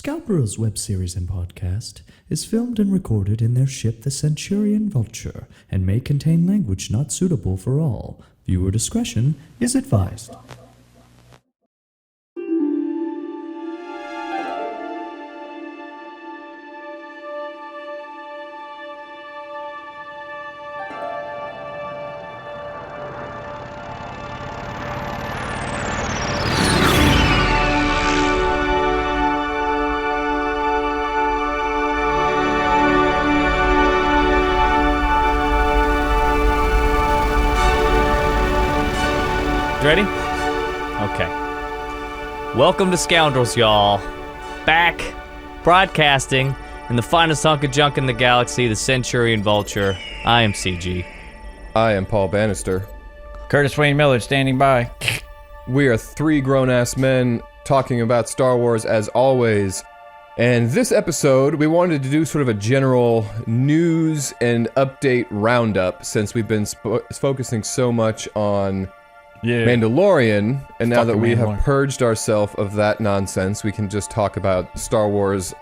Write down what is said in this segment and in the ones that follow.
Scoundrels web series and podcast is filmed and recorded in their ship, the Centurion Vulture, and may contain language not suitable for all. Viewer discretion is advised. Ready? Okay. Welcome to Scoundrels, y'all. Back, broadcasting in the finest hunk of junk in the galaxy, the Centurion Vulture. I am CG. I am Paul Bannister. Curtis Wayne Miller standing by. We are three grown-ass men talking about Star Wars as always. And this episode, we wanted to do sort of a general news and update roundup since we've been focusing so much on Mandalorian, and now that we have purged ourselves of that nonsense, we can just talk about Star Wars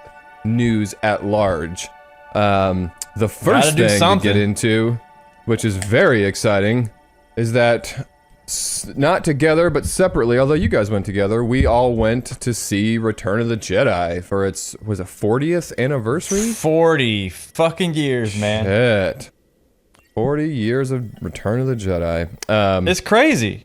news at large. The first thing to get into, which is very exciting, is that not together but separately, although you guys went together, we all went to see Return of the Jedi for its, was it 40th anniversary? 40 fucking years, man. Shit. 40 years of Return of the Jedi. It's crazy.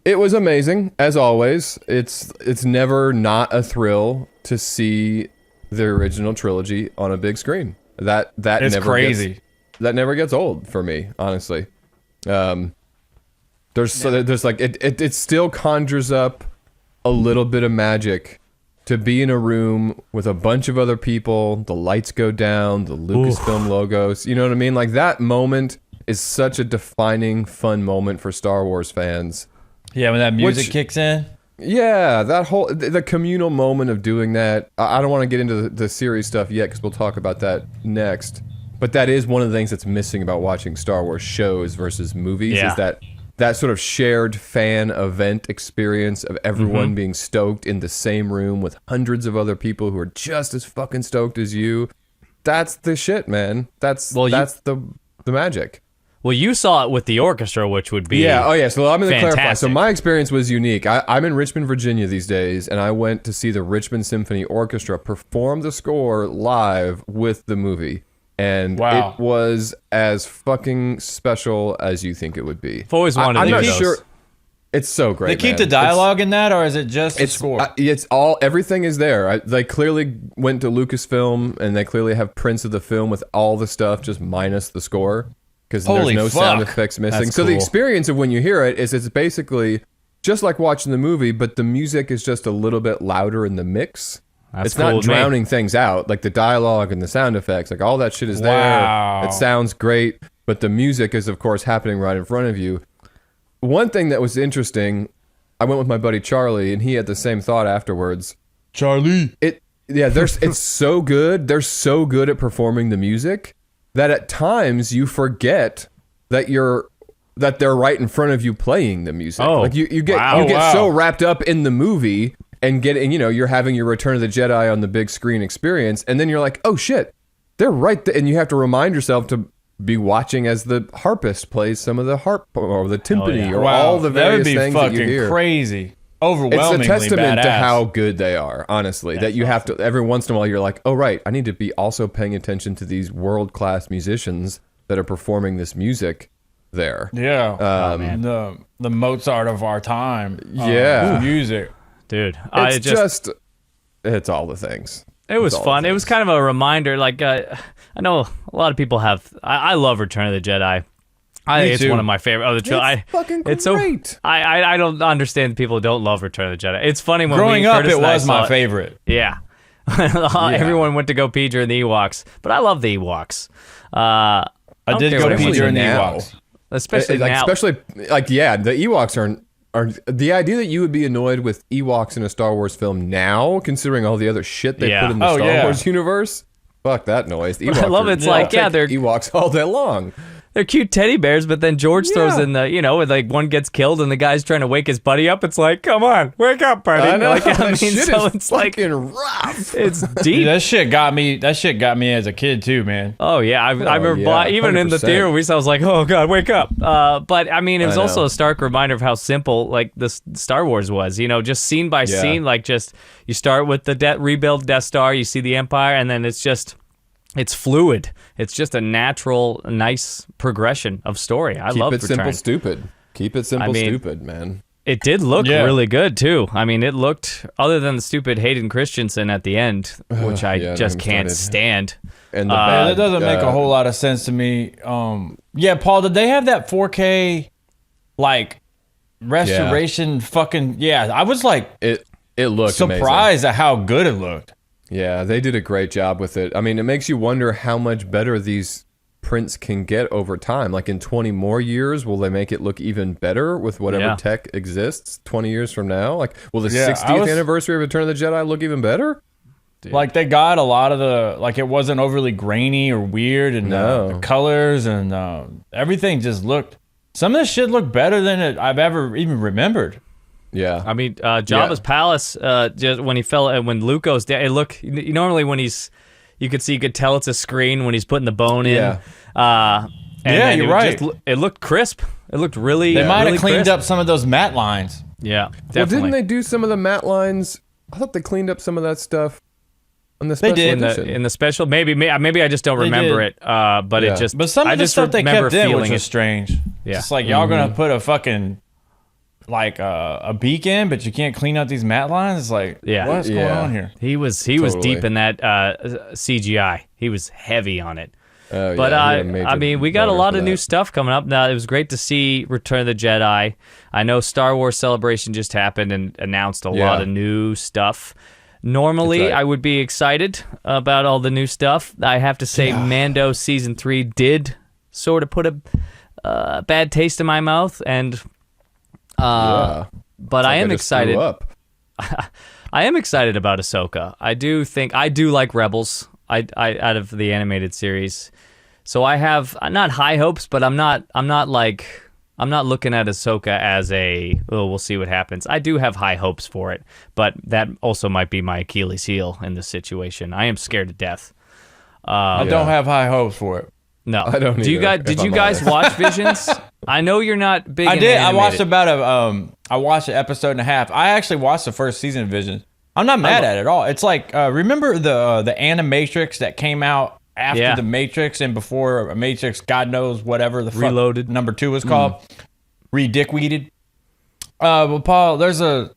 It was amazing, as always. It's never not a thrill to see the original trilogy on a big screen. That it's never crazy. That never gets old for me, honestly. There's like it still conjures up a little bit of magic to be in a room with a bunch of other people. The lights go down, the Lucasfilm logos. You know what I mean? Like, that moment is such a defining, fun moment for Star Wars fans. Yeah, when that music kicks in. Yeah, that whole the communal moment of doing that. I don't want to get into the series stuff yet because we'll talk about that next. But that is one of the things that's missing about watching Star Wars shows versus movies, is that sort of shared fan event experience of everyone being stoked in the same room with hundreds of other people who are just as fucking stoked as you. That's the shit, man. That's the magic. Well, you saw it with the orchestra, which would be So I'm going to clarify. So fantastic. my experience was unique. I'm in Richmond, Virginia these days, and I went to see the Richmond Symphony Orchestra perform the score live with the movie. And it was as fucking special as you think it would be. I've always wanted to do those. I'm not sure. It's so great. They keep the dialogue in that, or is it just the score? It's all, everything is there. They clearly went to Lucasfilm, and they clearly have prints of the film with all the stuff, just minus the score. Because there's no sound effects missing. That's so cool. The experience of when you hear it is it's basically just like watching the movie, but the music is just a little bit louder in the mix. It's cool not drowning things out, like the dialogue and the sound effects, like all that shit is there. It sounds great, but the music is, of course, happening right in front of you. One thing that was interesting, I went with my buddy Charlie, and he had the same thought afterwards. Charlie. It's so good. They're so good at performing the music that at times you forget that they're right in front of you playing the music. Like you get so wrapped up in the movie and you're having your Return of the Jedi on the big screen experience, and then you're like, oh shit, they're right there, and you have to remind yourself to be watching as the harpist plays some of the harp or the timpani or all the various things that you hear. That would be fucking crazy. Overwhelmingly It's a testament badass. to how good they are, honestly. That you have to, every once in a while, you're like, oh, right, I need to be also paying attention to these world-class musicians that are performing this music there. Yeah. The Mozart of our time. Music. Dude, it's all the things. It was fun. It was kind of a reminder. Like, I know a lot of people have. I love Return of the Jedi. It's one of my favorite. It's fucking great. It's so, I don't understand people who don't love Return of the Jedi. It's funny when growing up, it was my favorite. favorite. Yeah. Everyone went to go pee during the Ewoks, but I love the Ewoks. I did go pee during the Ewoks, especially now. The Ewoks are the idea that you would be annoyed with Ewoks in a Star Wars film now, considering all the other shit they put in the Star Wars universe. Fuck that noise. The Ewoks I love it. It's they're Ewoks all day long. they're cute teddy bears, but then George throws in the, like one gets killed and the guy's trying to wake his buddy up. It's like, come on, wake up, buddy. I know. Like, That shit so is it's like fucking rough. it's deep. Dude, that shit got me as a kid too, man. Oh yeah, I remember even in the 100%. theater we saw, I was like, oh god, wake up. But I mean, it was I also know. a stark reminder of how simple like the Star Wars was. Just scene by scene, like just you start with the rebuild Death Star, you see the Empire, and then it's fluid. It's just a natural, nice progression of story. I love Keep it simple, stupid. Keep it simple, stupid, man. It did look really good too. I mean, it looked, other than the stupid Hayden Christensen at the end, which I just can't stand. And that doesn't make a whole lot of sense to me. Paul, did they have that 4K like restoration? I was like, it looked surprised at how good it looked. Yeah, they did a great job with it. I mean, it makes you wonder how much better these prints can get over time. Like in 20 more years, will they make it look even better with whatever tech exists 20 years from now? Like, will the 60th anniversary of Return of the Jedi look even better? Dude. Like they got a lot of it wasn't overly grainy or weird, and the colors and everything just looked. Some of this shit looked better than I've ever even remembered. Yeah, I mean, Jabba's palace. Just when Luke goes down, it look normally when you could tell it's a screen when he's putting the bone in. You're right. It looked crisp. It looked really. They might have really cleaned crisp. up some of those matte lines. Yeah, definitely. Well, didn't they do some of the matte lines? I thought they cleaned up some of that stuff on the special edition. In the special. Maybe I just don't remember it. But it just. But some of the stuff they kept in, which was strange. Yeah. It's like y'all gonna put a fucking like a beacon, but you can't clean out these matte lines. It's like, what's going on here? He was deep in that CGI. He was heavy on it. But I mean, we got a lot of new stuff coming up. Now, it was great to see Return of the Jedi. I know Star Wars Celebration just happened and announced a lot of new stuff. Normally, I would be excited about all the new stuff. I have to say, Mando Season 3 did sort of put a bad taste in my mouth, and but I am excited. I am excited about Ahsoka. I do like Rebels. I out of the animated series, so I have not high hopes, but I'm not looking at Ahsoka as we'll see what happens. I do have high hopes for it, but that also might be my Achilles heel in this situation. I am scared to death. I don't have high hopes for it. No, I don't. Did you guys watch Visions? I know you're not big. I did. Animated. I watched I watched an episode and a half. I actually watched the first season of Visions. I'm not mad at it at all. It's like remember the Animatrix that came out after the Matrix and before Matrix, God knows whatever the Reloaded fuck number 2 was called, Redickweeded. Well, Paul, there's a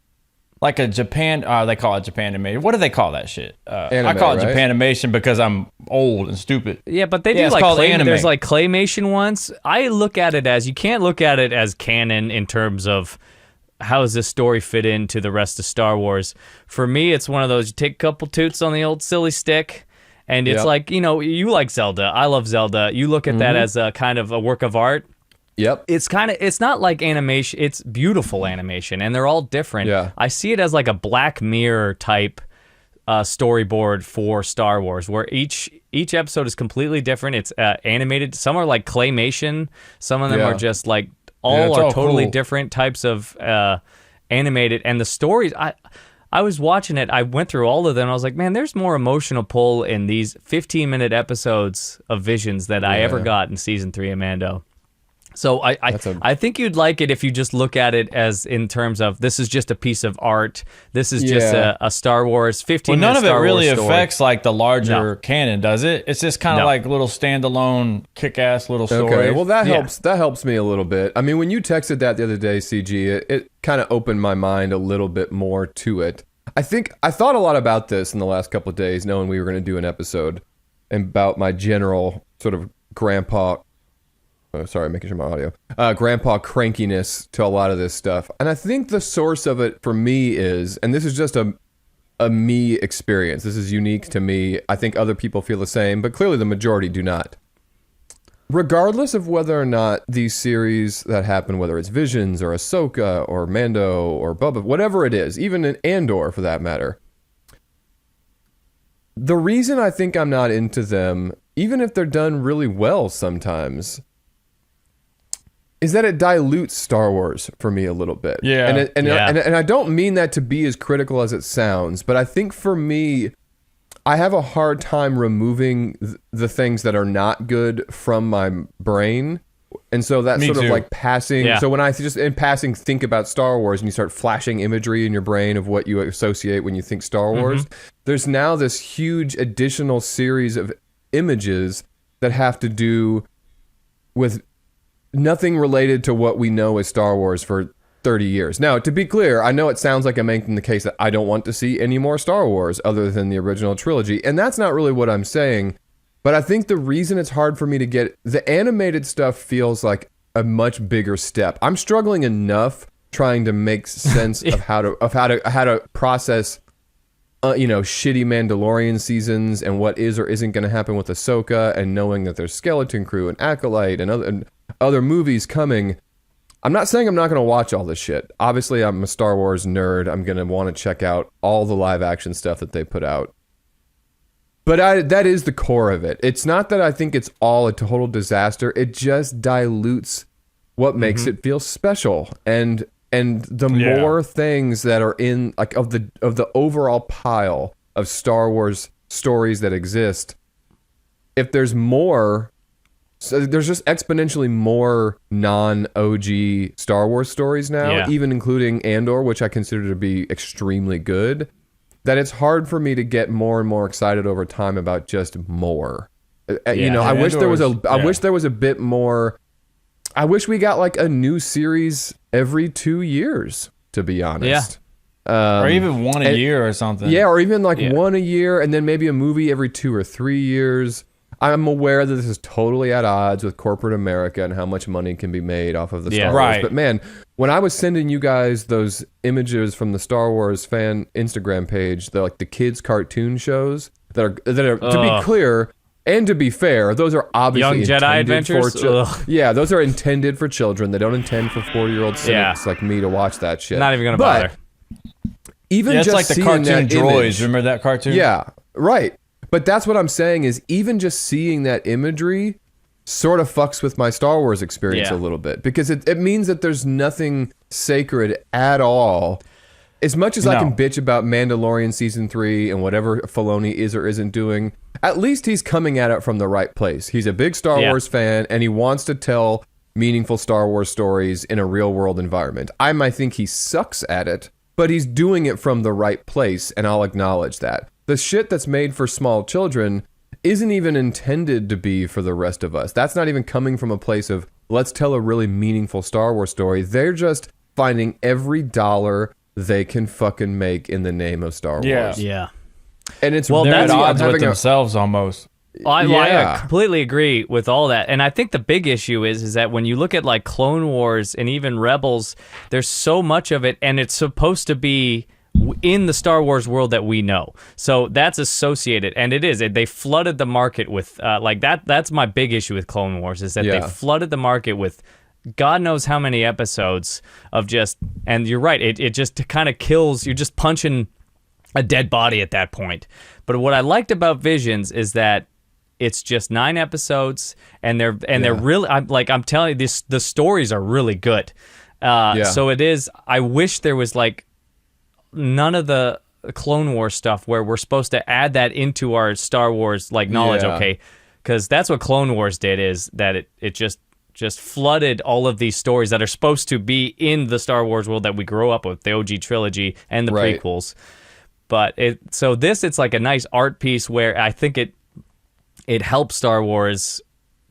Japan. They call it Japan animation. What do they call that shit? Anime, I call it right? Japan animation because I'm old and stupid. Yeah, but they do it's like called anime. There's like claymation ones. I look at it as you can't look at it as canon in terms of how does this story fit into the rest of Star Wars. For me, it's one of those, you take a couple toots on the old silly stick, and it's like, you like Zelda. I love Zelda. You look at that as a kind of a work of art. Yep. It's not like animation. It's beautiful animation, and they're all different. Yeah. I see it as like a Black Mirror type storyboard for Star Wars, where each episode is completely different. It's animated. Some are like claymation. Some of them are just like all totally cool. different types of animated. And the stories, I was watching it. I went through all of them. I was like, man, there's more emotional pull in these 15-minute episodes of Visions that I ever got in season 3 of Mando. So I think you'd like it if you just look at it as in terms of this is just a piece of art. This is just a Star Wars 15-minute Well, none of it Star really Wars story. affects like the larger canon, does it? It's just kind of like little standalone, kick-ass little story. Okay, well that helps. That helps me a little bit. I mean, when you texted that the other day, CG, it kind of opened my mind a little bit more to it. I thought a lot about this in the last couple of days, knowing we were going to do an episode about my general sort of grandpa. Sorry, making sure my audio. Grandpa crankiness to a lot of this stuff. And I think the source of it for me is, and this is just a me experience. This is unique to me. I think other people feel the same, but clearly the majority do not. Regardless of whether or not these series that happen, whether it's Visions or Ahsoka or Mando or Bubba, whatever it is, even in Andor for that matter, the reason I think I'm not into them, even if they're done really well sometimes, is that it dilutes Star Wars for me a little bit. Yeah. And I don't mean that to be as critical as it sounds, but I think for me, I have a hard time removing the things that are not good from my brain. And so that's sort of like passing. Yeah. So when I just in passing think about Star Wars and you start flashing imagery in your brain of what you associate when you think Star Wars, there's now this huge additional series of images that have to do with nothing related to what we know as Star Wars for 30 years. Now, to be clear, I know it sounds like I'm making the case that I don't want to see any more Star Wars other than the original trilogy, and that's not really what I'm saying. But I think the reason it's hard for me to get the animated stuff feels like a much bigger step. I'm struggling enough trying to make sense of how to process shitty Mandalorian seasons and what is or isn't going to happen with Ahsoka, and knowing that there's Skeleton Crew and Acolyte and other movies coming. I'm not saying I'm not going to watch all this shit. Obviously, I'm a Star Wars nerd. I'm going to want to check out all the live action stuff that they put out. But that is the core of it. It's not that I think it's all a total disaster. It just dilutes what makes it feel special. And the more things that are in like of the overall pile of Star Wars stories that exist, if there's more, so there's just exponentially more non-OG Star Wars stories now, even including Andor, which I consider to be extremely good, that it's hard for me to get more and more excited over time about just more. I wish there was a bit more. I wish we got like a new series every 2 years, to be honest. Or even one a year or something. Yeah, or even like one a year, and then maybe a movie every 2 or 3 years. I'm aware that this is totally at odds with corporate America and how much money can be made off of the Star Wars. But man, when I was sending you guys those images from the Star Wars fan Instagram page, the kids cartoon shows that are to be clear and to be fair, those are obviously Young Jedi Adventures. Yeah, those are intended for children. They don't intend for 40-year-old cynics like me to watch that shit. Not even gonna bother. Even it's just like the seeing cartoon that droids. image, Remember that cartoon? Yeah, right. But that's what I'm saying is even just seeing that imagery sort of fucks with my Star Wars experience a little bit, because it means that there's nothing sacred at all. As much as I can bitch about Mandalorian Season 3 and whatever Filoni is or isn't doing, at least he's coming at it from the right place. He's a big Star Wars fan, and he wants to tell meaningful Star Wars stories in a real-world environment. I might think he sucks at it, but he's doing it from the right place, and I'll acknowledge that. The shit that's made for small children isn't even intended to be for the rest of us. That's not even coming from a place of, let's tell a really meaningful Star Wars story. They're just finding every dollar they can fucking make in the name of Star Wars. Yeah. And it's they're at odds with having themselves almost. I completely agree with all that. And I think the big issue is that when you look at like Clone Wars and even Rebels, there's so much of it, and it's supposed to be in the Star Wars world that we know. So that's associated, and it is. They flooded the market with like that. That's my big issue with Clone Wars, is that they flooded the market with God knows how many episodes of just, and you're right, it just kind of kills, you're just punching a dead body at that point. But what I liked about Visions is that it's just 9 episodes, and they're really, I'm telling you, the stories are really good. So it is, I wish there was like none of the Clone Wars stuff where we're supposed to add that into our Star Wars like knowledge, okay? Because that's what Clone Wars did, is that it just flooded all of these stories that are supposed to be in the Star Wars world that we grew up with, the OG trilogy and the prequels. But it's like a nice art piece where I think it helps Star Wars.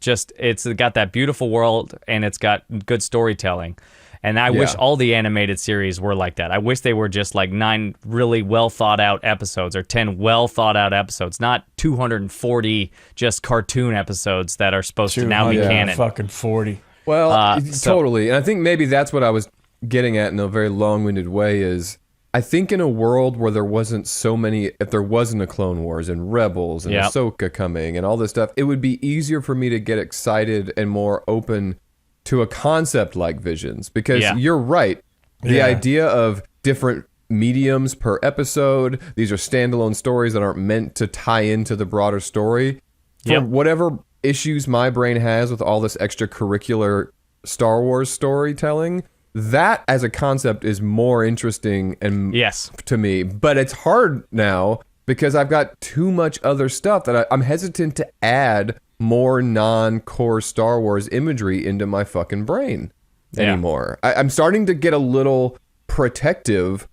It's got that beautiful world, and it's got good storytelling. And I wish all the animated series were like that. I wish they were just like 9 really well thought out episodes, or 10 well thought out episodes, not 240 just cartoon episodes that are supposed to now be canon. Fucking 40. Well, totally. And I think maybe that's what I was getting at in a very long-winded way is, I think in a world where there wasn't so many, if there wasn't a Clone Wars and Rebels and Ahsoka coming and all this stuff, it would be easier for me to get excited and more open to a concept like Visions, because you're right. The idea of different mediums per episode, these are standalone stories that aren't meant to tie into the broader story. For whatever issues my brain has with all this extracurricular Star Wars storytelling, that as a concept is more interesting and to me. But it's hard now because I've got too much other stuff that I'm hesitant to add more non-core Star Wars imagery into my fucking brain anymore. I'm starting to get a little protective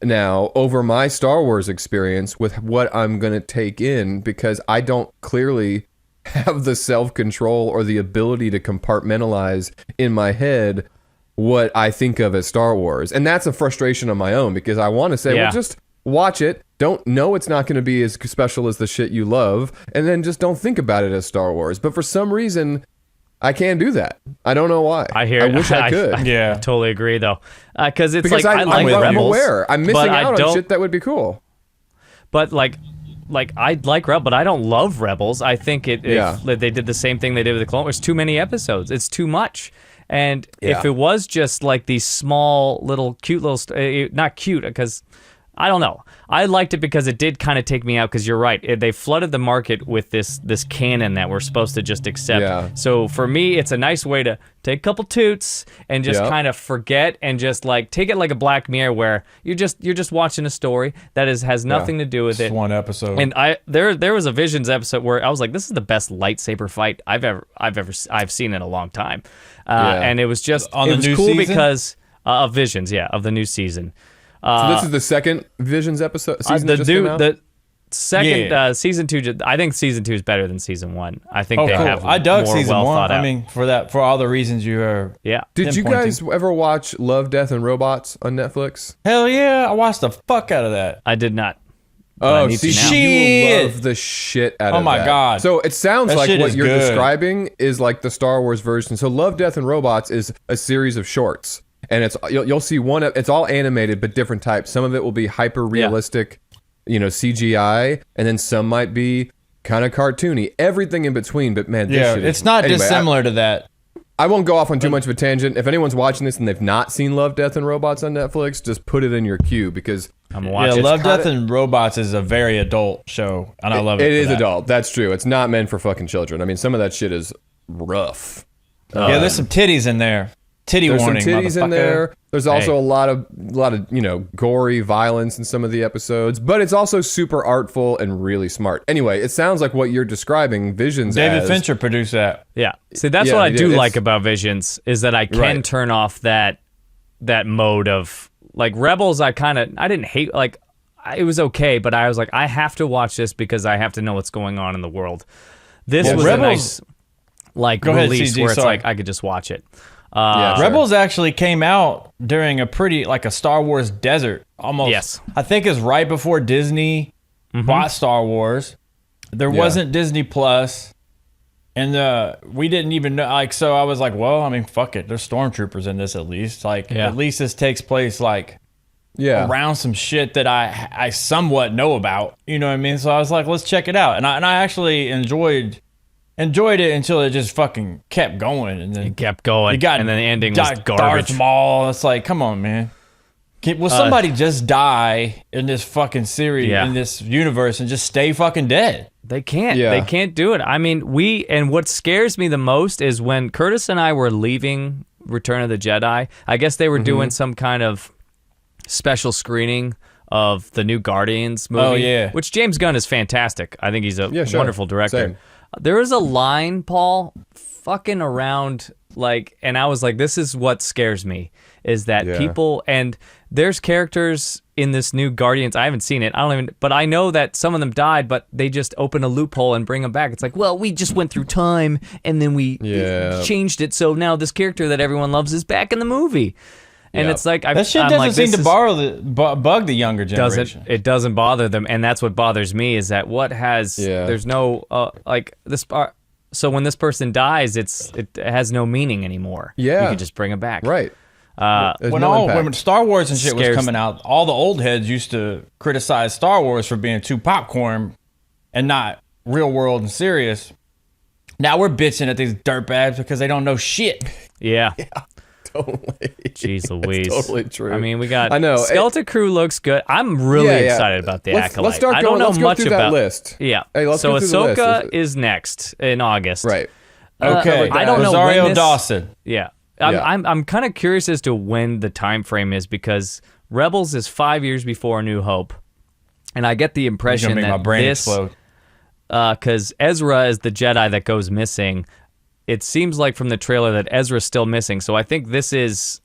now over my Star Wars experience with what I'm going to take in, because I don't clearly have the self-control or the ability to compartmentalize in my head what I think of as Star Wars. And that's a frustration of my own, because I want to say, well, just watch it. Don't know it's not going to be as special as the shit you love, and then just don't think about it as Star Wars. But for some reason, I can't do that. I don't know why. I wish I could. I totally agree, though. Because it's because like, I like Rebels. I'm aware. I'm missing out on shit that would be cool. But like I like Rebels, but I don't love Rebels. I think they did the same thing they did with the Clone Wars. Too many episodes. It's too much. And if it was just like these small little cute little, not cute, because I don't know. I liked it because it did kind of take me out, because you're right. They flooded the market with this canon that we're supposed to just accept. Yeah. So for me, it's a nice way to take a couple toots and just kind of forget and just like take it like a Black Mirror, where you're just watching a story that has nothing to do with it. One episode. And there was a Visions episode where I was like, this is the best lightsaber fight I've seen in a long time. And it was just on the new cool season? Because of Visions, of the new season. So this is the second Visions episode season that just came out? The second season 2. I think season 2 is better than season 1. I think have. I dug more season well 1. thought out. I mean, for all the reasons you are. Yeah. Did you guys ever watch Love, Death, and Robots on Netflix? Hell yeah! I watched the fuck out of that. I did not. Oh, see, you will love the shit out of that. Oh my god! So it sounds that like what you're good. describing is like the Star Wars version. So Love, Death, and Robots is a series of shorts. And you'll see one. It's all animated, but different types. Some of it will be hyper realistic, CGI, and then some might be kind of cartoony. Everything in between. But man, this shit it's not dissimilar to that. I won't go off on too much of a tangent. If anyone's watching this and they've not seen Love, Death, and Robots on Netflix, just put it in your queue, because I'm watching. Love, Death, and Robots is a very adult show, and I love it. It is adult. That's true. It's not meant for fucking children. I mean, some of that shit is rough. There's some titties in there. There's warning, some titties in there. There's also a lot of gory violence in some of the episodes, but it's also super artful and really smart. Anyway, it sounds like what you're describing Visions David Fincher produced that. Yeah. See, that's what I do like about Visions, is that I can turn off that mode of like Rebels. I didn't hate, like it was okay, but I was like, I have to watch this because I have to know what's going on in the world. This was Rebels, a nice release where it's like I could just watch it. Rebels actually came out during a Star Wars desert almost. Yes. I think it's right before Disney bought Star Wars. There wasn't Disney Plus, and we didn't even know. So I was like, well, I mean, fuck it. There's stormtroopers in this at least. At least this takes place around some shit that I somewhat know about. You know what I mean? So I was like, let's check it out, and I actually enjoyed it until it just fucking kept going, and then it kept going. And then the ending was garbage. Darth Maul. It's like, come on, man. Will somebody just die in this fucking series, in this universe, and just stay fucking dead? They can't. They can't do it. I mean, and what scares me the most is when Curtis and I were leaving Return of the Jedi, I guess they were doing some kind of special screening of the new Guardians movie, which James Gunn is fantastic. I think he's a wonderful director. Same. There is a line, Paul, fucking around, and I was like, this is what scares me, is that people, and there's characters in this new Guardians, I haven't seen it, but I know that some of them died, but they just open a loophole and bring them back. It's like, well, we just went through time, and then we changed it, so now this character that everyone loves is back in the movie. And it's like, that shit doesn't seem to bug the younger generation. It doesn't bother them, and that's what bothers me, is that there's no this. So when this person dies, it has no meaning anymore. Yeah, you can just bring it back. Right. When Star Wars and shit was coming out, all the old heads used to criticize Star Wars for being too popcorn and not real world and serious. Now we're bitching at these dirtbags because they don't know shit. Yeah. Totally. Jeez Louise. That's totally true. I mean, we got Skeleton Crew looks good. I'm really excited about the Acolyte. Let's start going. Let's go through that list. Yeah. Hey, let's go through the list. Ahsoka is next in August. Right. Okay. I don't know Rosario when Dawson. Yeah. I'm kind of curious as to when the time frame is, because Rebels is 5 years before A New Hope, and I get the impression make that my brain this, explode. Because Ezra is the Jedi that goes missing. It seems like from the trailer that Ezra's still missing, so I think this is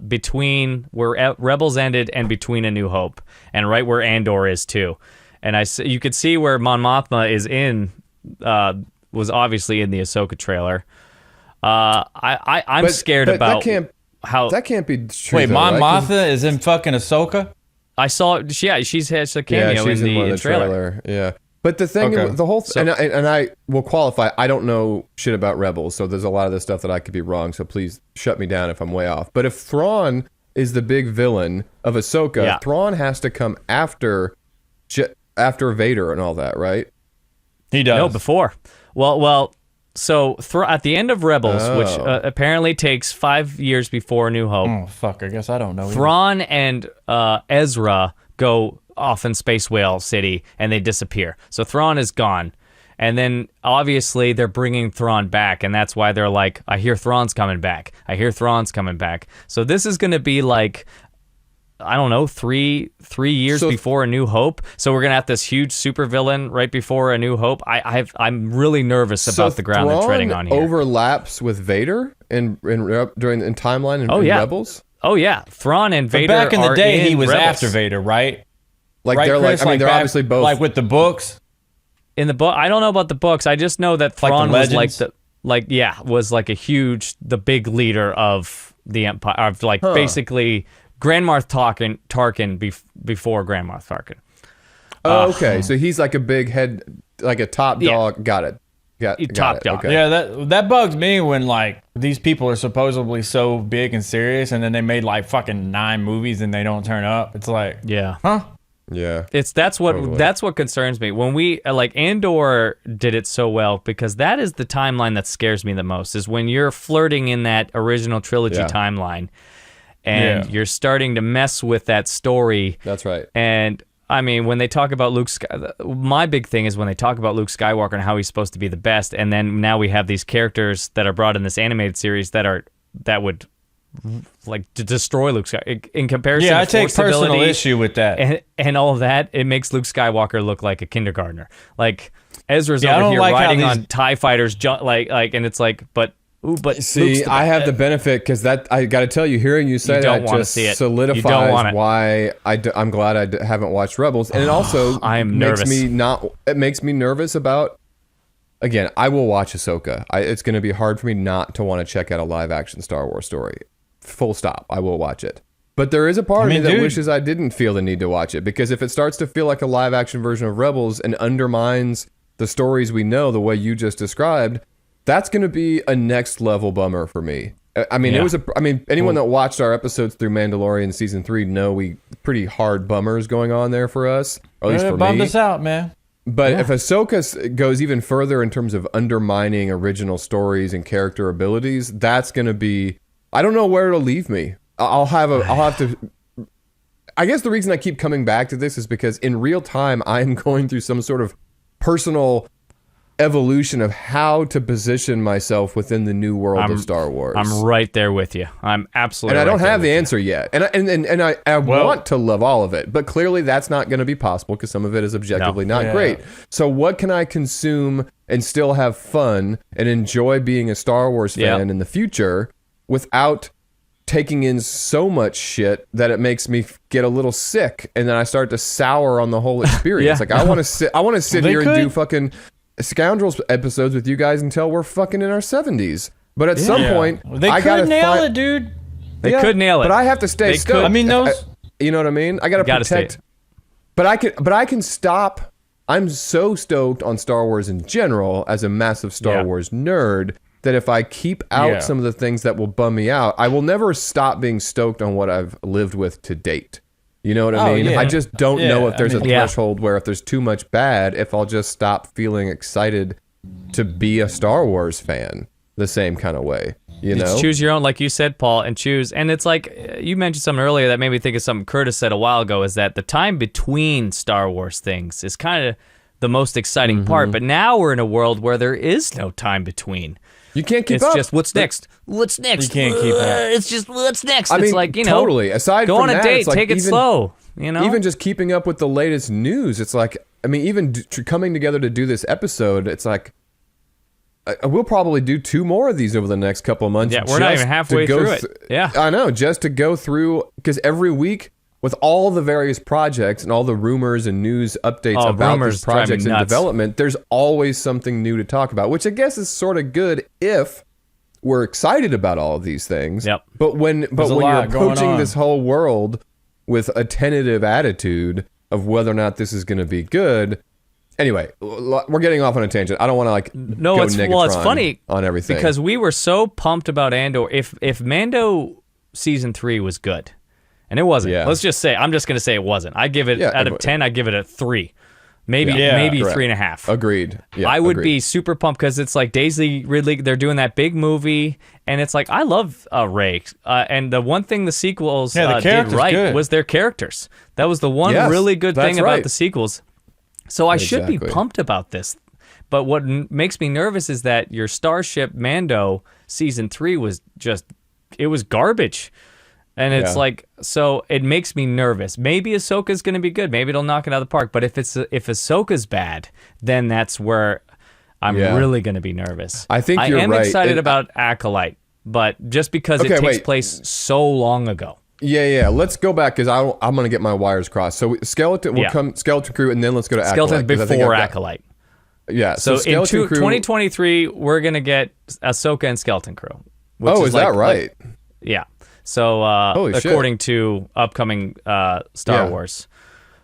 between where Rebels ended and between A New Hope, and right where Andor is too. And you could see where Mon Mothma is was obviously in the Ahsoka trailer. I'm scared about how that can't be true. Wait, though, Mon right? Mothma is in fucking Ahsoka? I saw. Yeah, she's has a cameo she's in one the of trailer. Yeah. But the thing, Okay. the whole, and I will qualify, I don't know shit about Rebels, so there's a lot of this stuff that I could be wrong, so please shut me down if I'm way off. But if Thrawn is the big villain of Ahsoka, Thrawn has to come after Vader and all that, right? He does. No, before. Well. So at the end of Rebels, which apparently takes 5 years before A New Hope, Oh, fuck, I guess I don't know. Thrawn and Ezra go off in Space Whale City, and they disappear. So Thrawn is gone. And then, obviously, they're bringing Thrawn back, and that's why they're like, I hear Thrawn's coming back. I hear Thrawn's coming back. So this is going to be like, I don't know, three years before A New Hope. So we're gonna have this huge supervillain right before A New Hope. I'm really nervous about the ground they're treading on here. Overlaps with Vader in timeline in Rebels. Oh yeah, Thrawn and Vader. But back in the day, he was Rebels. after Vader, right? Like right, they're Chris? like, I mean, they're back- obviously both. like with the books. In the book, I don't know about the books. I just know that Like the Thrawn was Legends? was like the big leader of the Empire, of basically Grand Moff Tarkin before Grand Moff Tarkin. Oh, okay. So he's like a big head, like a top dog. Got it. Got Top it. dog. Okay. Yeah, that bugs me when like these people are supposedly so big and serious, and then they made like fucking 9 movies and they don't turn up. It's like, Yeah. huh? Yeah. That's what concerns me. When we like Andor did it so well, because that is the timeline that scares me the most, is when you're flirting in that original trilogy timeline and you're starting to mess with that story. That's right. And I mean, when they talk about my big thing is when they talk about Luke Skywalker and how he's supposed to be the best, and then now we have these characters that are brought in this animated series that would like to destroy Luke Skywalker in comparison. Yeah, to I take Force personal ability issue with that. and all of that. It makes Luke Skywalker look like a kindergartner. Like Ezra's I over don't here like how riding these- on TIE fighters, and it's like, but See, Luke's I have the benefit because that I got to tell you, hearing you say don't that wanna just see it. You don't solidifies want it. why I'm glad I haven't watched Rebels, and it also I'm makes nervous. me not. It makes me nervous about. Again, I will watch Ahsoka. It's going to be hard for me not to want to check out a live action Star Wars story. Full stop. I will watch it. But there is a part of me that wishes I didn't feel the need to watch it, because if it starts to feel like a live action version of Rebels and undermines the stories we know the way you just described, that's going to be a next level bummer for me. I mean, anyone that watched our episodes through Mandalorian season 3 know we pretty hard bummers going on there for us, or at least for bummed me. us out, man. But if Ahsoka goes even further in terms of undermining original stories and character abilities, that's going to be, I don't know where it'll leave me. I'll have to. I guess the reason I keep coming back to this is because in real time I am going through some sort of personal evolution of how to position myself within the new world of Star Wars. I'm right there with you. I'm absolutely. And I don't right have there the with answer yet. And I want to love all of it, but clearly that's not going to be possible because some of it is objectively not great. So what can I consume and still have fun and enjoy being a Star Wars fan in the future without taking in so much shit that it makes me get a little sick, and then I start to sour on the whole experience. Like I want to sit here and do fucking Scoundrels episodes with you guys until we're fucking in our 70s. But at some point, they I gotta could nail it, dude. They could nail it, but I have to stay stoked. I mean, those. You know what I mean? I gotta protect. But I can stop. I'm so stoked on Star Wars in general as a massive Star Wars nerd that if I keep out some of the things that will bum me out, I will never stop being stoked on what I've lived with to date. You know what I mean? Yeah. I just don't know if there's a Yeah. threshold where if there's too much bad, if I'll just stop feeling excited to be a Star Wars fan the same kind of way. You know? Choose your own, like you said, Paul, and choose. And it's like, you mentioned something earlier that made me think of something Curtis said a while ago, is that the time between Star Wars things is kind of the most exciting part. But now we're in a world where there is no time between. You can't keep It's up. just what's next? What's next? You can't keep up. It's just what's next. I It's mean, like, you know, totally. Aside go from on a that, date, it's like take it even- slow. You know, Even just keeping up with the latest news, it's like, I mean, even coming together to do this episode, it's like, we'll probably do 2 more of these over the next couple of months. Yeah, we're not even halfway through it. Yeah. I know, just to go through, because every week, with all the various projects and all the rumors and news updates about these projects in development, there's always something new to talk about, which I guess is sort of good if we're excited about all of these things. Yep. But when you're approaching this whole world with a tentative attitude of whether or not this is going to be good. Anyway, we're getting off on a tangent. I don't want to go Negatron it's funny on everything because we were so pumped about Andor. If Mando season 3 was good, and it wasn't. Yeah. Let's just say I'm just going to say it wasn't. I give it out of 10. I give it a 3, maybe correct. 3.5. Agreed. Yeah, I would be super pumped because it's like Daisy Ridley. They're doing that big movie, and it's like I love Rey. And the one thing the sequels did right was their characters. That was the one really good thing about the sequels. So I should be pumped about this. But what makes me nervous is that your Starship Mando season 3 was it was garbage. And it's like, so it makes me nervous. Maybe Ahsoka's going to be good. Maybe it'll knock it out of the park. But if Ahsoka's bad, then that's where I'm really going to be nervous. I think you're right. I am excited about Acolyte, but just because it takes place so long ago. Yeah. Let's go back because I'm going to get my wires crossed. So Skeleton, Skeleton Crew, and then let's go to Skeleton Acolyte. before Acolyte. Yeah. So in 2023, we're going to get Ahsoka and Skeleton Crew. Is that right? Yeah. So according to upcoming Star Wars.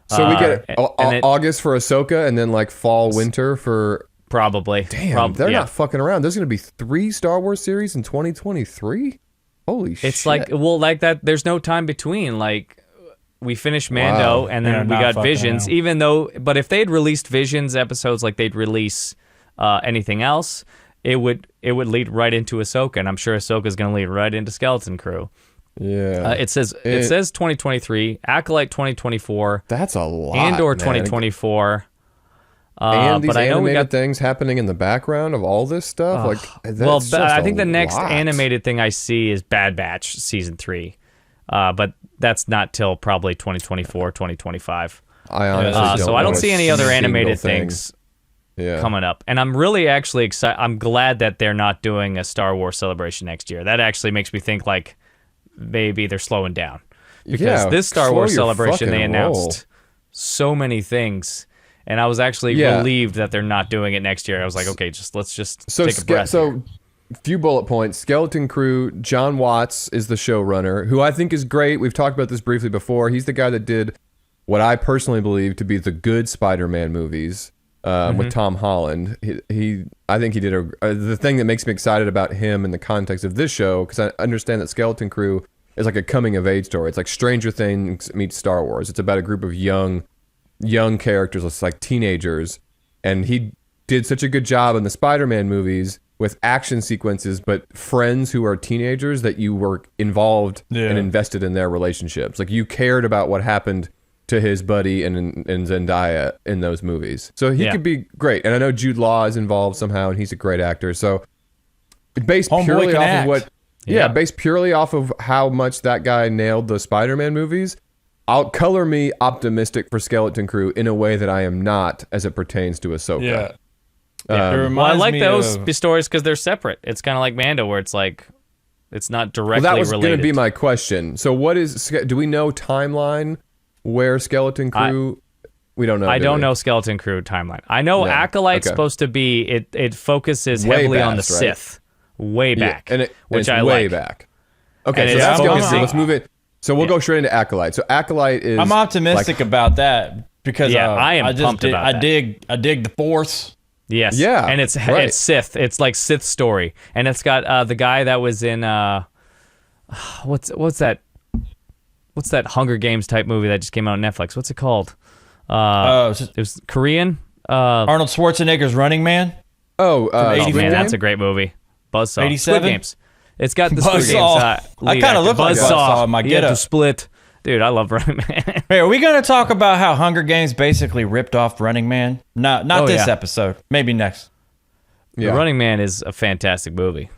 So we get August for Ahsoka and then like fall, winter for... Probably. Damn, they're not fucking around. There's going to be 3 Star Wars series in 2023? Holy shit. It's like, like that, there's no time between. Like, we finished Mando and then we got Visions, but if they'd released Visions episodes like they'd release anything else, it would lead right into Ahsoka, and I'm sure Ahsoka's going to lead right into Skeleton Crew. Yeah. It says 2023, Acolyte 2024. That's a lot. Andor 2024. And these but I know we got things happening in the background of all this stuff. I think the next animated thing I see is Bad Batch season 3, but that's not till probably 2024, 2025. I honestly so I don't see any other animated things coming up, and I'm really actually excited. I'm glad that they're not doing a Star Wars celebration next year. That actually makes me think like maybe they're slowing down because this Star Wars celebration they announced so many things. And I was actually relieved that they're not doing it next year. I was like, okay, let's take a breath. So, few bullet points. Skeleton Crew, John Watts is the showrunner, who I think is great. We've talked about this briefly before. He's the guy that did what I personally believe to be the good Spider-Man movies with Tom Holland. I think he did the thing that makes me excited about him in the context of this show, because I understand that Skeleton Crew is like a coming-of-age story. It's like Stranger Things meets Star Wars. It's about a group of young characters, it's like teenagers, and he did such a good job in the Spider-Man movies with action sequences, but friends who are teenagers that you were involved and invested in their relationships. Like you cared about what happened to his buddy and Zendaya in those movies. So he could be great. And I know Jude Law is involved somehow, and he's a great actor. So based purely off of how much that guy nailed the Spider-Man movies, I'll color me optimistic for Skeleton Crew in a way that I am not as it pertains to Ahsoka. Yeah. I like those stories because they're separate. It's kind of like Mando, where it's like it's not directly related. Well, that was going to be my question. So, do we know timeline where Skeleton Crew? We don't know. I don't know Skeleton Crew timeline. I know Acolyte's supposed to be. It focuses heavily on the Sith, way back, which I way like. back. Okay, so let's move it. So we'll go straight into Acolyte. So Acolyte is... I'm optimistic about that because I am pumped about that. I dig the Force. Yes. Yeah. And it's Sith. It's like Sith story. And it's got the guy that was in what's that Hunger Games type movie that just came out on Netflix? What's it called? It was Korean. Arnold Schwarzenegger's Running Man. Man, that's a great movie. Buzzsaw. 87? Squid Games. It's got the Squid Games. I kind of look like Buzzsaw in my getup. The split. Dude, I love Running Man. Hey, are we going to talk about how Hunger Games basically ripped off Running Man? Not this episode. Maybe next. Yeah. Running Man is a fantastic movie.